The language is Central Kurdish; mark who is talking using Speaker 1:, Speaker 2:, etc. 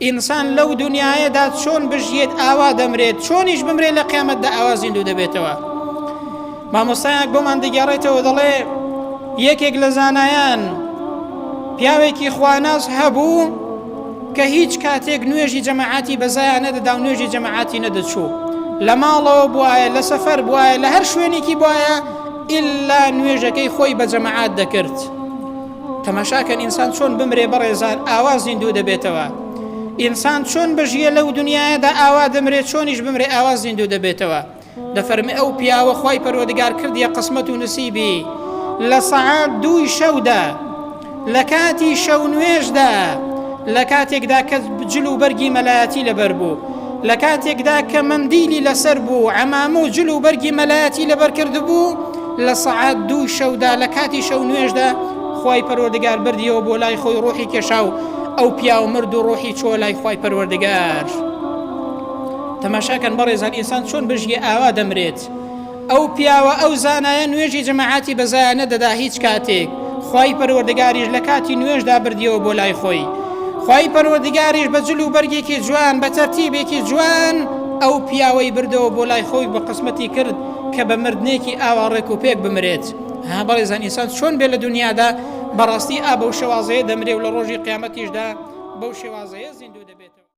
Speaker 1: ئینسان لەو دنیایەدا چۆن بژیێت ئاوا دەمرێت، چۆنیش بمرێت لە قیامەتدا ئاوا زیندوو دەبێتەوە. مامۆستایەک بۆمان دەگەڕێتەوە دەڵێ یەکێک لە زانایان پیاوێکی خواناز هەبوو کە هیچ کاتێک نوێژی جەماعەتی بەزایان نەدەدا و نوێژی جەماعەتی نەدەچوو، لە ماڵەوە بوایە، لە سەفەر بوایە، لە هەر شوێنێکی بوایە ئیلا نوێژەکەی خۆی بە جەماعەت دەکرد. تەماشاکەن ئینسان چۆن بمرێ بەڕێزان ئاوا زیندوو دەبێتەوە. ئینسان چۆن بژیە لەو دنیایەدا ئاوا دەمرێت، چۆنیش بمرێ ئاوا زیندوو دەبێتەوە. دەفەرمێ ئەو پیاوە خوای پەروەردگار کردیە قسمەت و نسیبی لە سەعات 2 شەودا، لە کاتی شەو نوێژدا، لە کاتێکدا کە جل و بەرگی مەلایەتی لەبەر بوو، لە کاتێکدا کە مەندیلی لەسەر بوو، عەمامە و جل و بەرگی مەلایەتی لەبەر کرد بوو، لە سەعات 2 شەودا لە کاتی شەو نوێژدا خوای پەروەردگار بردیەوە بۆ لای خۆی، ڕۆحی کێشا و ئەو پیاو مرد و ڕۆحی چۆ لای خوای پەروەردگار. تەماشاکەن بەڕێزان ئینسان چۆن بژیە ئاوا دەمرێت. ئەو پیاوە ئەو زانایە نوێژی جەماعەتی بەزایە نەدەدا هیچ کاتێک، خوای پەروەردگاریش لە کاتی نوێژدا بردیەوە بۆ لای خۆی. خوای پەروەردگاریش بە جل و بەرگێکی جوان، بە تەرتیبێکی جوان ئەو پیاوەی بردەوە بۆ لای خۆی، بە قسمەتی کرد کە بە مردنێکی ئاواڕێک و پێک بمرێت. ها بەڕێزان ئینسان چۆن بێ لە دنیادا بەڕاستی بەو شێوازەیە دەمرێ و لە ڕۆژی قیامەتیشدا بەو شێوازەیە زیندوو دەبێت.